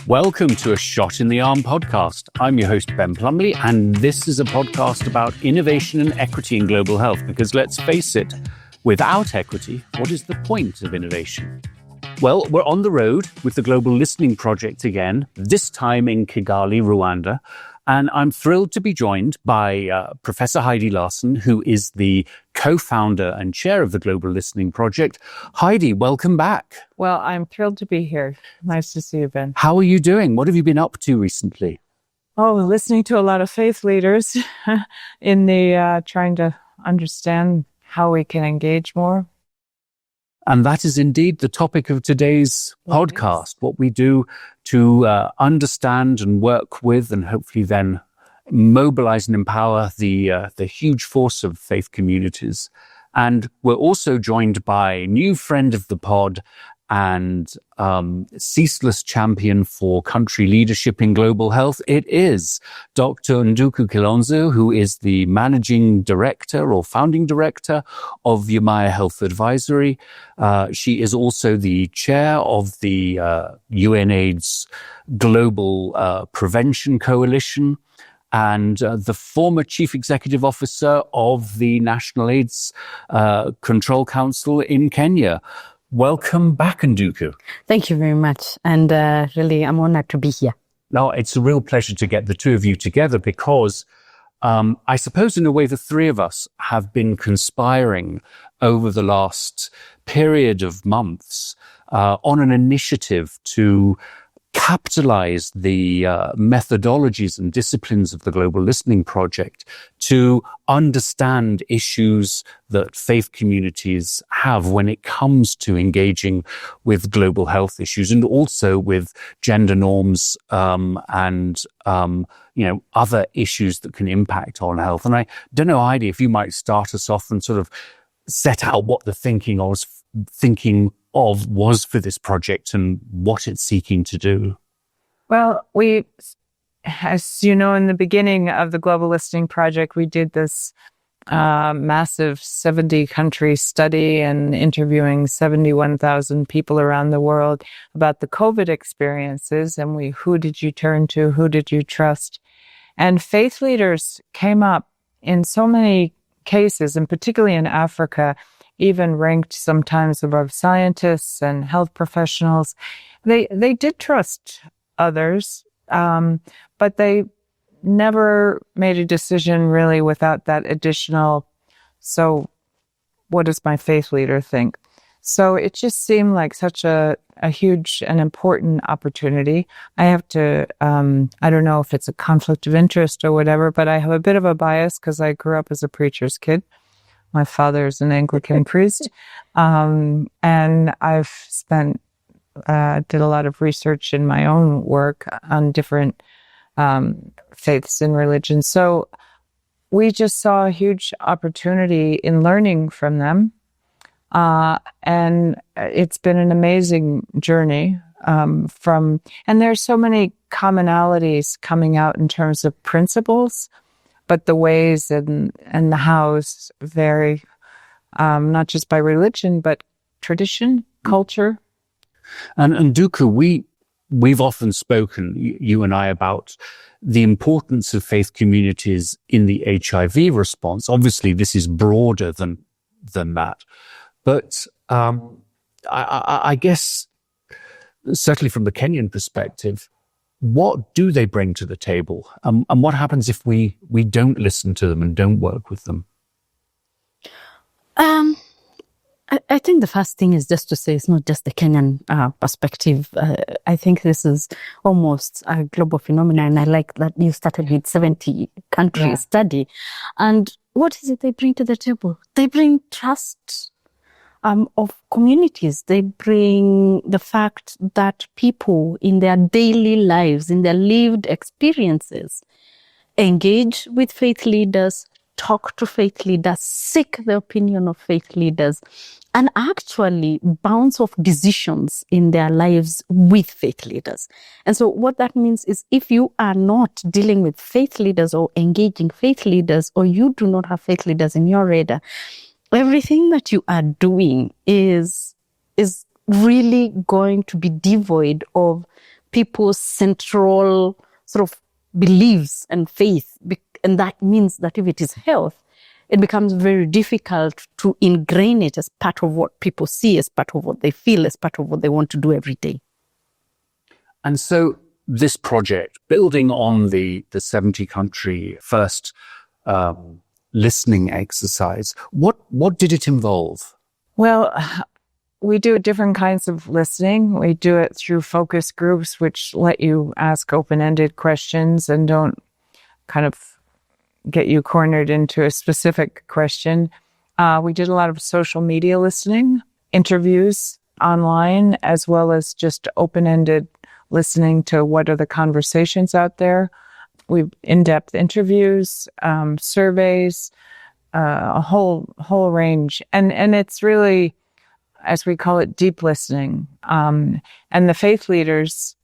Welcome to a Shot in the Arm podcast. I'm your host, Ben Plumley, and this is a podcast about innovation and equity in global health, because let's face it, without equity, what is the point of innovation? Well, we're on the road with the Global Listening Project again, this time in Kigali, Rwanda. And I'm thrilled to be joined by Professor Heidi Larson, who is the co-founder and chair of the Global Listening Project. Heidi, welcome back. Well, I'm thrilled to be here. Nice to see you, Ben. How are you doing? What have you been up to recently? Oh, listening to a lot of faith leaders in the trying to understand how we can engage more. And that is indeed the topic of today's podcast, what we do to understand and work with and hopefully then mobilize and empower the huge force of faith communities. And we're also joined by a new friend of the pod and ceaseless champion for country leadership in global health. It is Dr. Nduku Kilonzo, who is the managing director or founding director of Yemaya Health Advisory. She is also the chair of the UNAIDS Global Prevention Coalition and the former chief executive officer of the National AIDS Control Council in Kenya. Welcome back, Nduku. Thank you very much. And really, I'm honored to be here. No, it's a real pleasure to get the two of you together because I suppose in a way the three of us have been conspiring over the last period of months on an initiative to capitalize the methodologies and disciplines of the Global Listening Project to understand issues that faith communities have when it comes to engaging with global health issues and also with gender norms and other issues that can impact on health. And I don't know, Heidi, if you might start us off and sort of set out what the thinking was for this project and what it's seeking to do? Well, we, as you know, in the beginning of the Global Listening Project, we did this massive 70-country study and interviewing 71,000 people around the world about the COVID experiences. And who did you turn to? Who did you trust? And faith leaders came up in so many cases, and particularly in Africa, even ranked sometimes above scientists and health professionals. They did trust others, but they never made a decision really without that additional, so what does my faith leader think? So it just seemed like such a huge and important opportunity. I have to, I don't know if it's a conflict of interest or whatever, but I have a bit of a bias because I grew up as a preacher's kid. My father is an Anglican priest, and I've did a lot of research in my own work on different faiths and religions. So we just saw a huge opportunity in learning from them, and it's been an amazing journey. And there's so many commonalities coming out in terms of principles. But the ways and the hows vary, not just by religion, but tradition, culture. And Nduku, we've often spoken, you and I, about the importance of faith communities in the HIV response. Obviously, this is broader than that. But I guess, certainly from the Kenyan perspective, what do they bring to the table? And what happens if we don't listen to them and don't work with them? I think the first thing is just to say it's not just the Kenyan perspective. I think this is almost a global phenomenon. And I like that you started with 70 country study. And what is it they bring to the table? They bring trust of communities. They bring the fact that people in their daily lives, in their lived experiences, engage with faith leaders, talk to faith leaders, seek the opinion of faith leaders, and actually bounce off decisions in their lives with faith leaders. And so what that means is if you are not dealing with faith leaders or engaging faith leaders, or you do not have faith leaders in your radar, everything that you are doing is really going to be devoid of people's central sort of beliefs and faith. And that means that if it is health, it becomes very difficult to ingrain it as part of what people see, as part of what they feel, as part of what they want to do every day. And so this project, building on the 70-country first listening exercise, what did it involve? Well, we do different kinds of listening. We do it through focus groups, which let you ask open-ended questions and don't kind of get you cornered into a specific question. We did a lot of social media listening, interviews online, as well as just open-ended listening to what are the conversations out there. We've in-depth interviews, surveys, a whole range. And it's really, as we call it, deep listening. And the faith leaders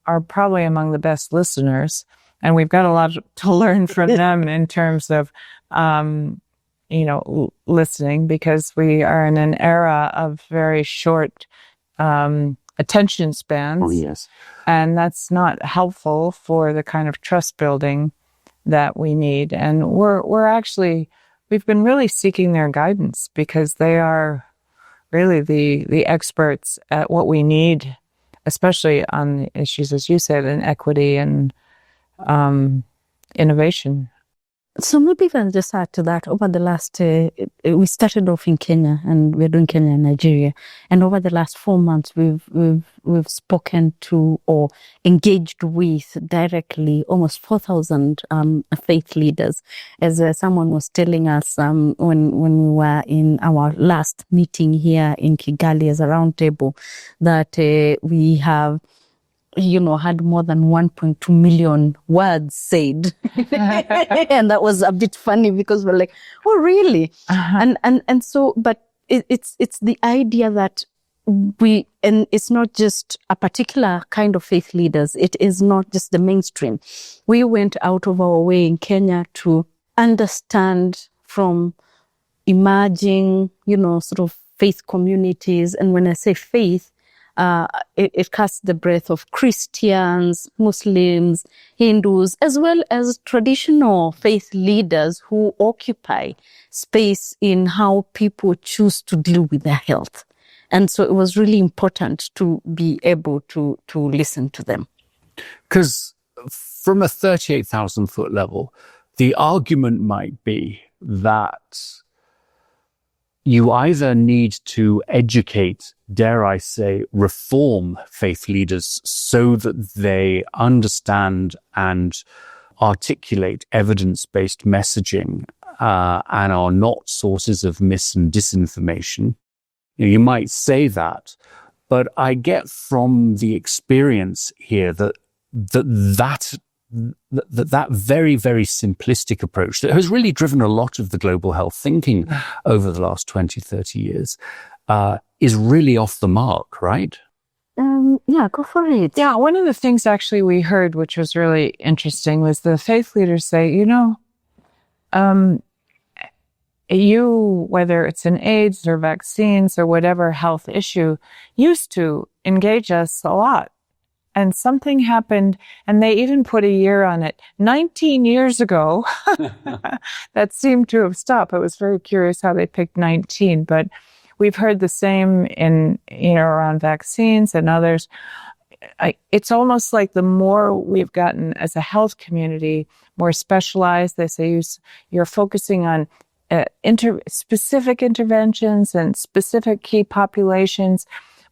are probably among the best listeners. And we've got a lot to learn from them in terms of, listening, because we are in an era of very short attention spans. Oh, yes. And that's not helpful for the kind of trust building that we need. And we've been really seeking their guidance, because they are really the experts at what we need, especially on the issues, as you said, in equity and innovation. So maybe if I just add to that, over the last, we started off in Kenya, and we're doing Kenya and Nigeria. And over the last 4 months, we've spoken to or engaged with directly almost 4,000 faith leaders. As someone was telling us when we were in our last meeting here in Kigali as a roundtable, that we have had more than 1.2 million words said. And that was a bit funny, because we're like, oh, really? Uh-huh. And so, but it's the idea that and it's not just a particular kind of faith leaders. It is not just the mainstream. We went out of our way in Kenya to understand from emerging, sort of faith communities. And when I say faith, it casts the breadth of Christians, Muslims, Hindus, as well as traditional faith leaders who occupy space in how people choose to deal with their health. And so it was really important to be able to listen to them. Because from a 38,000-foot level, the argument might be that you either need to educate, dare I say, reform faith leaders so that they understand and articulate evidence-based messaging and are not sources of mis and disinformation. You might say that, but I get from the experience here that very, very simplistic approach that has really driven a lot of the global health thinking over the last 20, 30 years is really off the mark, right? Yeah, go for it. Yeah, one of the things actually we heard, which was really interesting, was the faith leaders say, you, whether it's in AIDS or vaccines or whatever health issue, used to engage us a lot. And something happened, and they even put a year on it. 19 years ago, that seemed to have stopped. I was very curious how they picked 19, but we've heard the same in, around vaccines and others. It's almost like the more we've gotten as a health community, more specialized, they say you're focusing on specific interventions and specific key populations,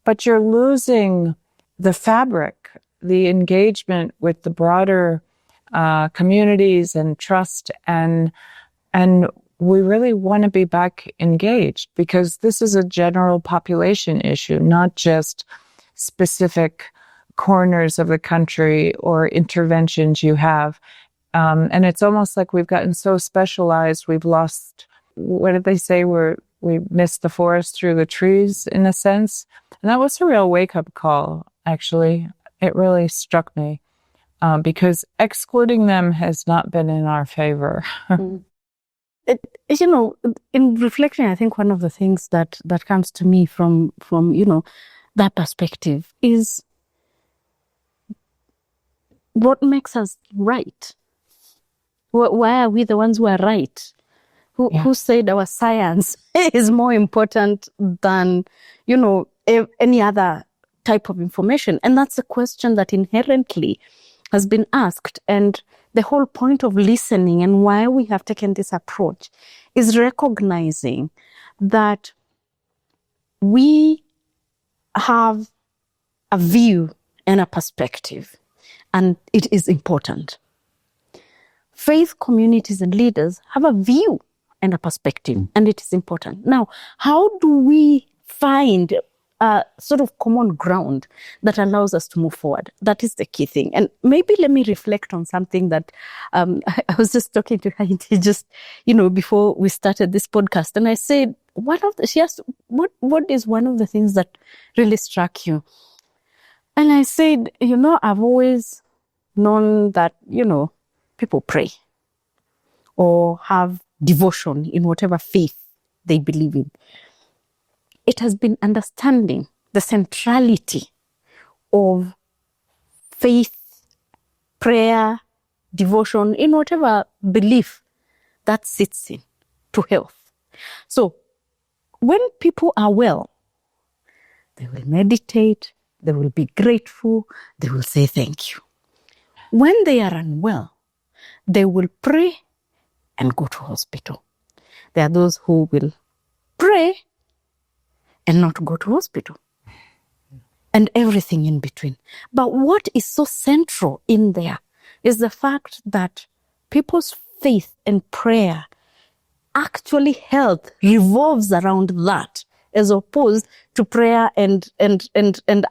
but you're losing the fabric, the engagement with the broader communities and trust, and we really want to be back engaged, because this is a general population issue, not just specific corners of the country or interventions you have. And it's almost like we've gotten so specialized, we've lost, what did they say, we missed the forest through the trees, in a sense. And that was a real wake-up call, actually. It really struck me, because excluding them has not been in our favor. In reflection, I think one of the things that comes to me from that perspective is what makes us right. Why are we the ones who are right? Who said our science is more important than, any other type of information? And that's a question that inherently has been asked. And the whole point of listening and why we have taken this approach is recognizing that we have a view and a perspective, and it is important. Faith communities and leaders have a view and a perspective, and it is important. Now, how do we find a sort of common ground that allows us to move forward? That is the key thing. And maybe let me reflect on something that I was just talking to Heidi just, before we started this podcast. And I said, she asked, what is one of the things that really struck you? And I said, I've always known that, people pray or have devotion in whatever faith they believe in. It has been understanding the centrality of faith, prayer, devotion in whatever belief that sits in to health. So when people are well, they will meditate, they will be grateful, they will say thank you. When they are unwell, they will pray and go to hospital. There are those who will pray and not go to hospital, and everything in between. But what is so central in there is the fact that people's faith and prayer, actually health revolves around that, as opposed to prayer and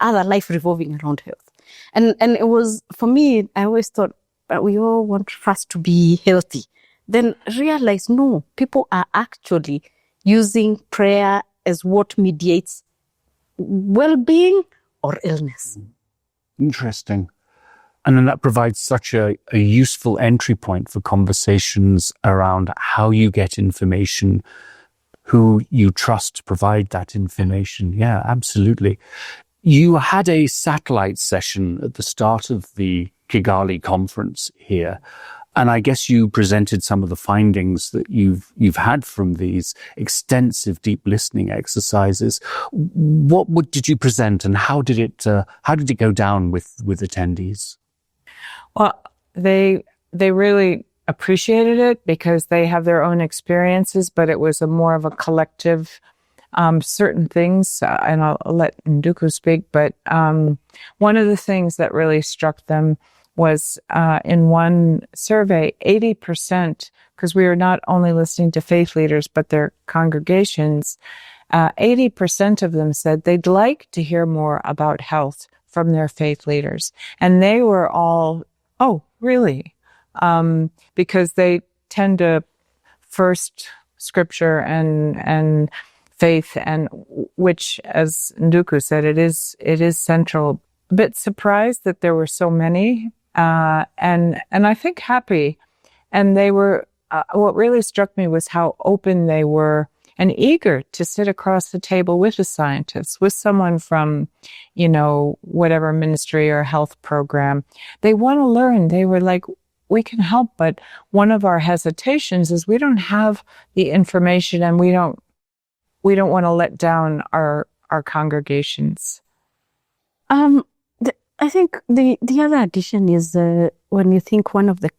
other life revolving around health. And it was, for me, I always thought, we all want first to be healthy. Then realize, no, people are actually using prayer as what mediates well-being or illness. Interesting. And then that provides such a useful entry point for conversations around how you get information, who you trust to provide that information. Yeah, absolutely. You had a satellite session at the start of the Kigali conference here, and I guess you presented some of the findings that you've had from these extensive deep listening exercises. What did you present, and how did it go down with attendees? Well, they really appreciated it because they have their own experiences, but it was more of a collective. Certain things, and I'll let Nduku speak, but one of the things that really struck them was in one survey, 80%, because we were not only listening to faith leaders, but their congregations, 80% of them said they'd like to hear more about health from their faith leaders. And they were all, oh, really? Because they tend to first scripture and faith, and which, as Nduku said, it is central. A bit surprised that there were so many, and I think happy. And they were. What really struck me was how open they were and eager to sit across the table with a scientist, with someone from, whatever ministry or health program. They want to learn. They were like, we can help, but one of our hesitations is we don't have the information, and we don't want to let down our congregations. I think the other addition is when you think one of the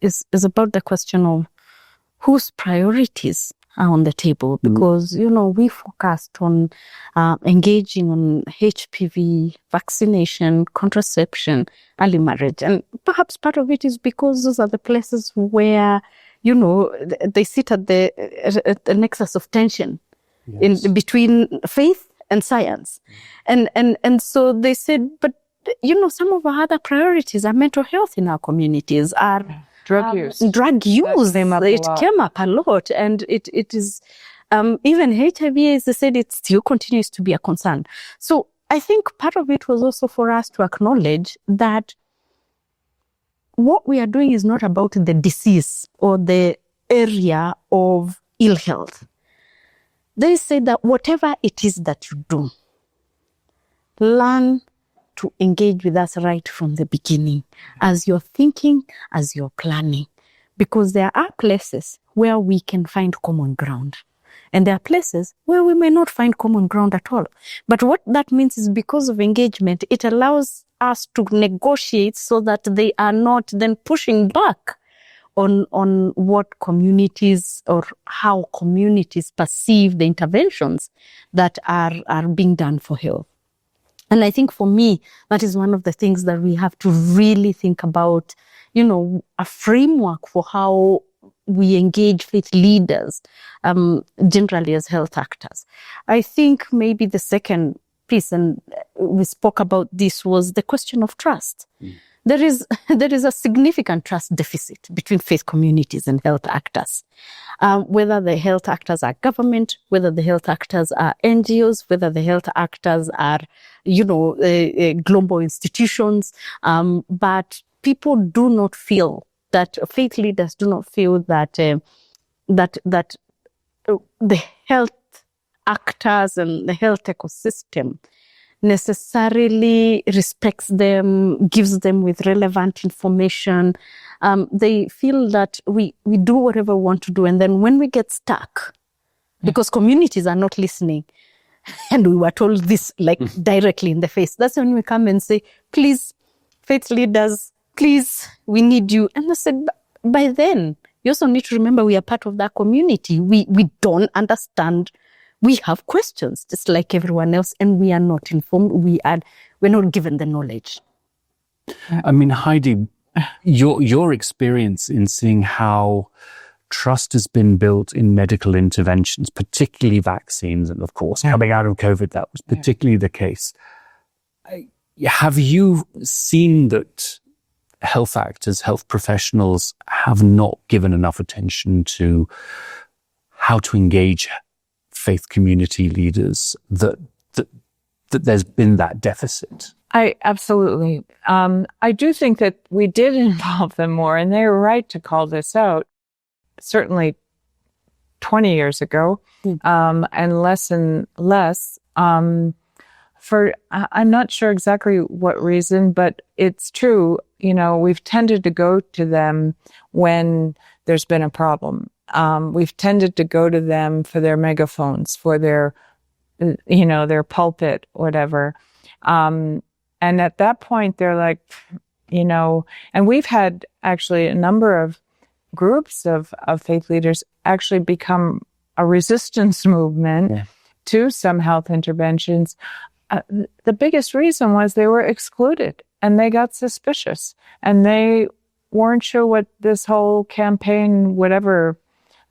is about the question of whose priorities are on the table, because we focused on engaging on HPV, vaccination, contraception, early marriage, and perhaps part of it is because those are the places where they sit at the nexus of tension. Yes. In between faith and science. And so they said, but some of our other priorities are mental health in our communities, are drug use. It came up a lot, and it is even HIV, as they said, it still continues to be a concern. So I think part of it was also for us to acknowledge that what we are doing is not about the disease or the area of ill health. They say that whatever it is that you do, learn to engage with us right from the beginning, as you're thinking, as you're planning, because there are places where we can find common ground. And there are places where we may not find common ground at all. But what that means is, because of engagement, it allows us to negotiate so that they are not then pushing back on what communities or how communities perceive the interventions that are being done for health. And I think for me, that is one of the things that we have to really think about, a framework for how we engage faith leaders, generally as health actors. I think maybe the second piece, and we spoke about this, was the question of trust. There is a significant trust deficit between faith communities and health actors. Whether the health actors are government, whether the health actors are NGOs, whether the health actors are, global institutions. But people do not feel that, faith leaders do not feel that that the health actors and the health ecosystem necessarily respects them, gives them with relevant information. They feel that we do whatever we want to do, and then when we get stuck, because communities are not listening, and we were told this directly in the face, that's when we come and say, please, faith leaders, please, we need you. And I said, by then, you also need to remember we are part of that community. We don't understand. We have questions, just like everyone else, and we are not informed. We're not given the knowledge. I mean, Heidi, your experience in seeing how trust has been built in medical interventions, particularly vaccines, and of course, coming out of COVID, that was particularly the case. Have you seen that health actors, health professionals have not given enough attention to how to engage faith community leaders, that there's been that deficit? I absolutely. I do think that we did involve them more, and they were right to call this out, certainly 20 years ago, and less and less. For I'm not sure exactly what reason, but it's true. We've tended to go to them when there's been a problem. We've tended to go to them for their megaphones, for their, their pulpit, whatever. And at that point, they're like, and we've had actually a number of groups of faith leaders actually become a resistance movement to some health interventions. The biggest reason was they were excluded and they got suspicious and they weren't sure what this whole campaign, whatever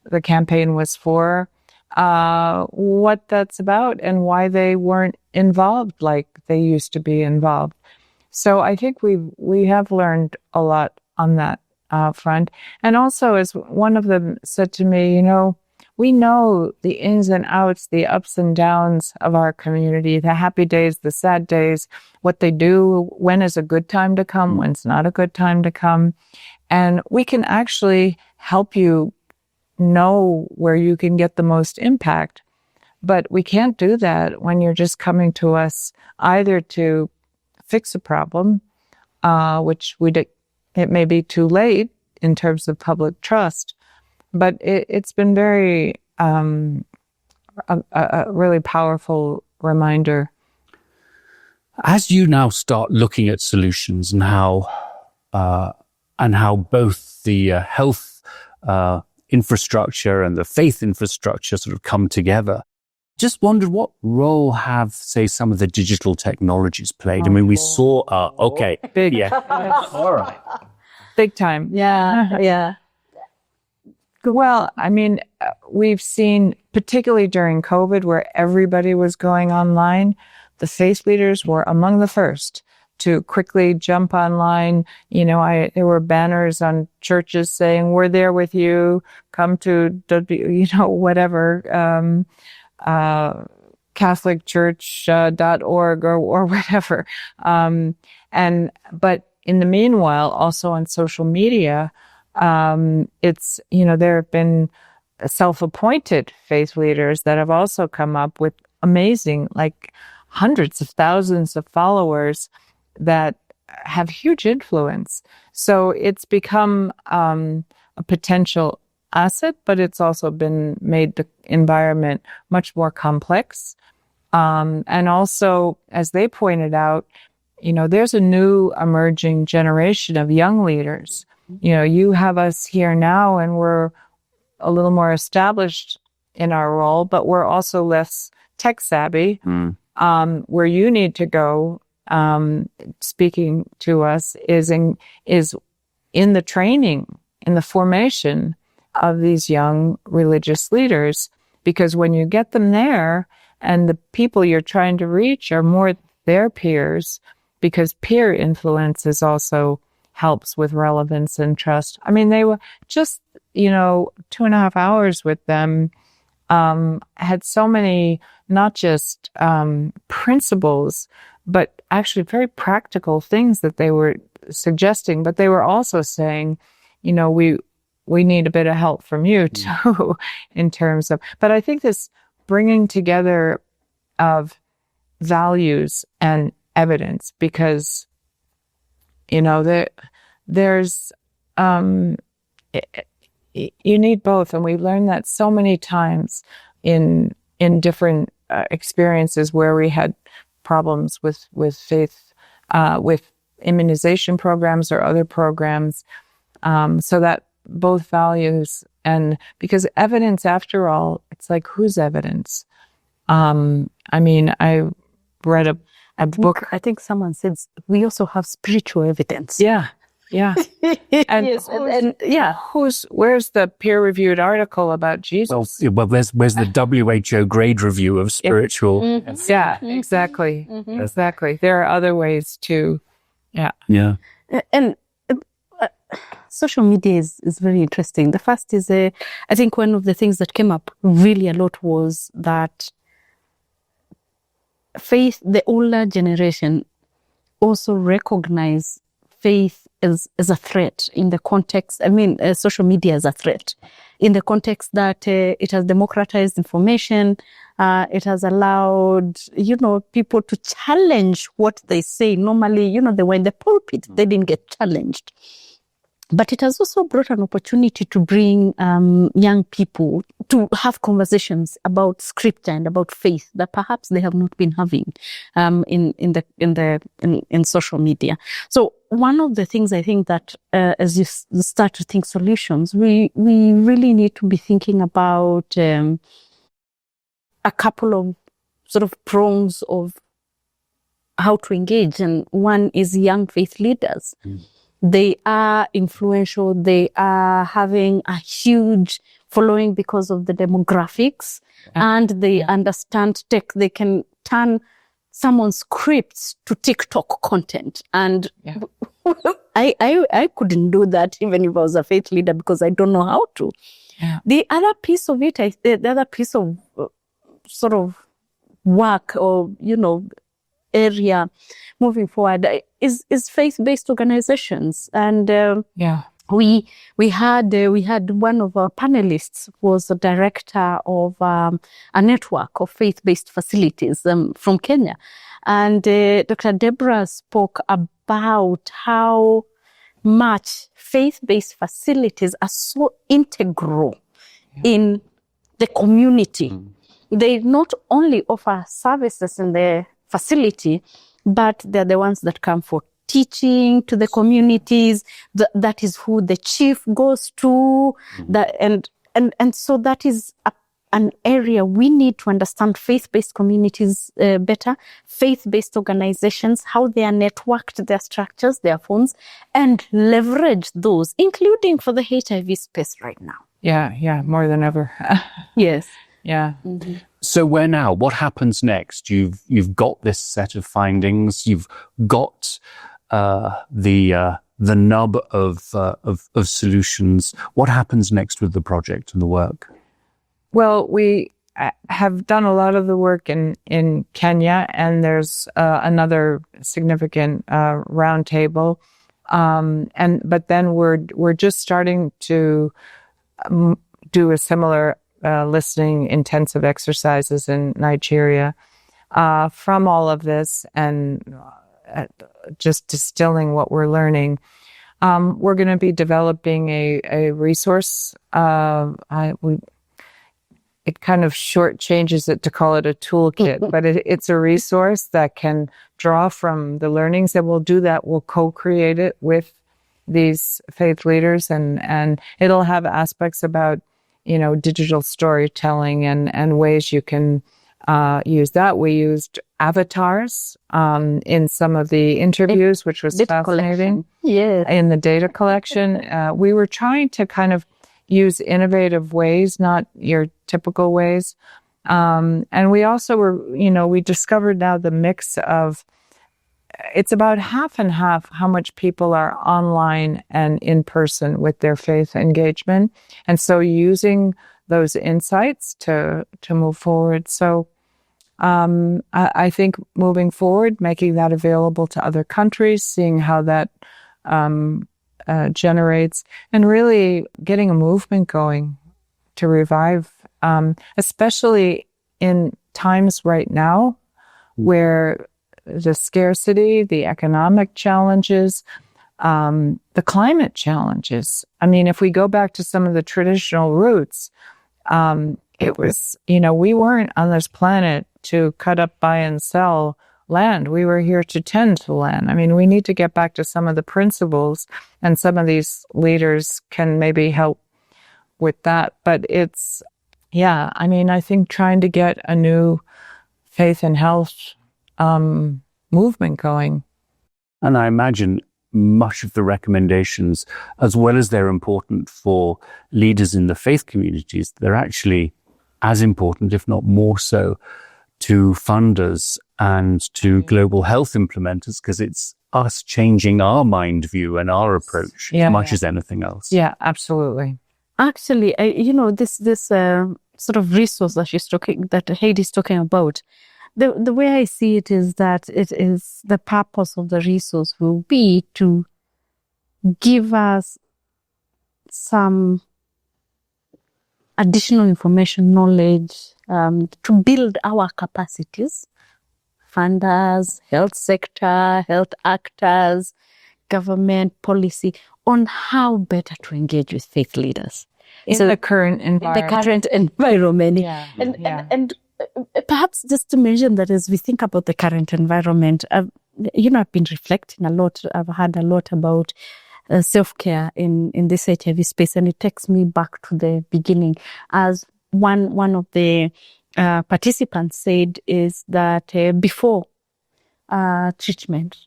the campaign was for, what that's about and why they weren't involved like they used to be involved. So I think we have learned a lot on that front. And also, as one of them said to me, we know the ins and outs, the ups and downs of our community, the happy days, the sad days, what they do, when is a good time to come, when's not a good time to come. And we can actually help you know where you can get the most impact. But we can't do that when you're just coming to us either to fix a problem, which it may be too late in terms of public trust. But it's been very, a really powerful reminder. As you now start looking at solutions and how both the health infrastructure and the faith infrastructure sort of come together, just wondered what role have, say, some of the digital technologies played? I mean, we saw, big, all right, big time, yeah. Well, I mean, we've seen, particularly during COVID, where everybody was going online, the faith leaders were among the first to quickly jump online. There were banners on churches saying, "We're there with you. Come to, whatever, CatholicChurch.org or whatever." But in the meanwhile, also on social media, it's, there have been self-appointed faith leaders that have also come up with amazing, hundreds of thousands of followers that have huge influence. So it's become a potential asset, but it's also been made the environment much more complex. And also, as they pointed out, there's a new emerging generation of young leaders. You have us here now, and we're a little more established in our role, but we're also less tech savvy. Where you need to go, speaking to us, is in the training, in the formation of these young religious leaders. Because when you get them there, and the people you're trying to reach are more their peers, because peer influence also helps with relevance and trust. I mean, they were just, 2.5 hours with them, had so many, not just principles, but actually very practical things that they were suggesting. But they were also saying, we need a bit of help from you too, in terms of, but I think this bringing together of values and evidence, because, there's, you need both. And we've learned that so many times in different experiences where we had problems with faith, with immunization programs or other programs. So that both values, and because evidence, after all, it's like, whose evidence? I mean, I read a book. I think someone said we also have spiritual evidence. Yeah. And yes, where's the peer-reviewed article about Jesus? Well, where's the WHO grade review of spiritual? Yeah, exactly. Exactly. There are other ways to, and social media is very interesting. The first is, I think one of the things that came up really a lot was that faith, the older generation also recognize faith as a threat in the context, social media as a threat, in the context that it has democratized information, it has allowed, people to challenge what they say. Normally, they were in the pulpit, they didn't get challenged. But it has also brought an opportunity to bring young people to have conversations about scripture and about faith that perhaps they have not been having in social media. So one of the things I think that as you start to think solutions, we really need to be thinking about a couple of sort of prongs of how to engage, and one is young faith leaders. They are influential. They are having a huge following because of the demographics, and they understand tech. They can turn someone's scripts to TikTok content. And I couldn't do that even if I was a faith leader, because I don't know how to. Yeah. The other piece of it, the other piece of sort of work or, area moving forward is faith-based organizations. And we had one of our panelists was a director of a network of faith-based facilities from Kenya. And Dr. Deborah spoke about how much faith-based facilities are so integral in the community. They not only offer services in the facility, but they're the ones that come for teaching to the communities. That is who the chief goes to. And so that is an area we need to understand faith-based communities better, faith-based organizations, how they are networked, their structures, their phones, and leverage those, including for the HIV space right now. Yeah, more than ever. Yes. Yeah. So where now? What happens next? You've got this set of findings. You've got the nub of solutions. What happens next with the project and the work? Well, we have done a lot of the work in Kenya, and there's another significant roundtable. But then we're just starting to do a similar listening intensive exercises in Nigeria. from all of this and just distilling what we're learning. We're going to be developing a resource. It kind of shortchanges it to call it a toolkit, but it's a resource that can draw from the learnings, and we'll do that. We'll co-create it with these faith leaders, and it'll have aspects about, digital storytelling and ways you can use that. We used avatars in some of the interviews, which was fascinating. Yeah. In the data collection, we were trying to kind of use innovative ways, not your typical ways. And we also were, we discovered now the mix of, it's about half and half how much people are online and in person with their faith engagement. And so using those insights to move forward. So I think moving forward, making that available to other countries, seeing how that generates, and really getting a movement going to revive, especially in times right now where the scarcity, the economic challenges, the climate challenges. I mean, if we go back to some of the traditional roots, it was, we weren't on this planet to cut up, buy, and sell land. We were here to tend to land. I mean, we need to get back to some of the principles, and some of these leaders can maybe help with that. But it's, I think trying to get a new faith and health movement going. And I imagine much of the recommendations, as well as they're important for leaders in the faith communities, they're actually as important, if not more so, to funders and to global health implementers, because it's us changing our mind view and our approach as much as anything else. Yeah, absolutely. Actually, this sort of resource that Heidi's talking about, the way I see it is that it is the purpose of the resource will be to give us some additional information, knowledge, to build our capacities, funders, health sector, health actors, government policy, on how better to engage with faith leaders. In the current environment. Yeah. And perhaps just to mention that as we think about the current environment, I've been reflecting a lot. I've heard a lot about self-care in this HIV space, and it takes me back to the beginning. As one of the participants said, is that before treatment,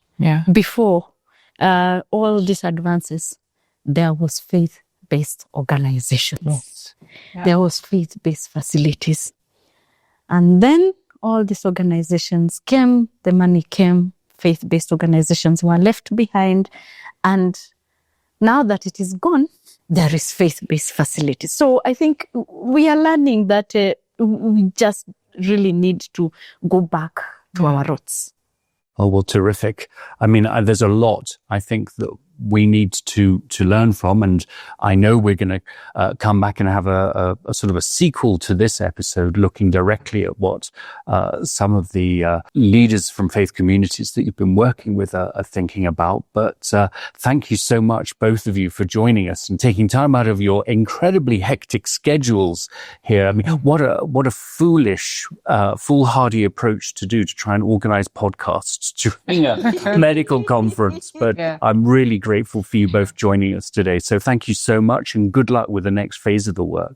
before all these advances, there was faith-based organizations. Yes. Yeah. There was faith-based facilities. And then all these organizations came, the money came, faith-based organizations were left behind. And now that it is gone, there is faith-based facilities. So I think we are learning that we just really need to go back to our roots. Oh, well, terrific. I mean, there's a lot, I think, that we need to learn from. And I know we're going to come back and have a sort of a sequel to this episode, looking directly at what some of the leaders from faith communities that you've been working with are thinking about. But thank you so much, both of you, for joining us and taking time out of your incredibly hectic schedules here. I mean, what a foolish, foolhardy approach to do, to try and organize podcasts during a medical conference. But I'm really grateful for you both joining us today. So thank you so much, and good luck with the next phase of the work.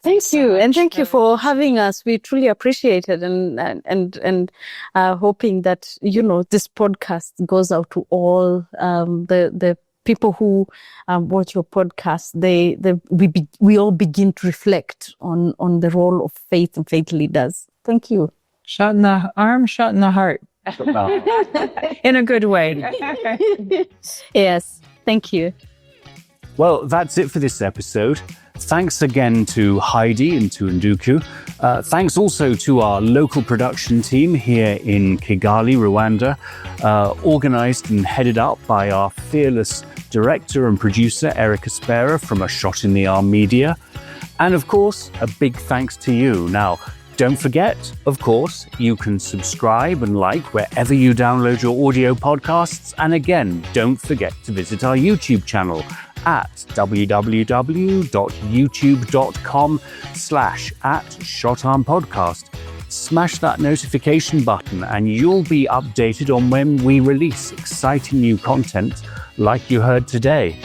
Thank you. And thank you for having us. We truly appreciate it, and hoping that, this podcast goes out to all the people who watch your podcast. We all begin to reflect on the role of faith and faith leaders. Thank you. Shot in the arm, shot in the heart. In a good way. Yes, thank you. Well, that's it for this episode. Thanks again to Heidi and to Nduku. Thanks also to our local production team here in Kigali, Rwanda, organized and headed up by our fearless director and producer, Erica Spera from A Shot in the Arm Media. And of course, a big thanks to you. Now, Don't forget, of course, you can subscribe and like wherever you download your audio podcasts. And again, don't forget to visit our YouTube channel at www.youtube.com/@ShotArmPodcast. Smash that notification button and you'll be updated on when we release exciting new content like you heard today.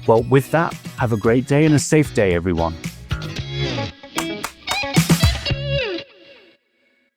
Well, with that, have a great day and a safe day, everyone.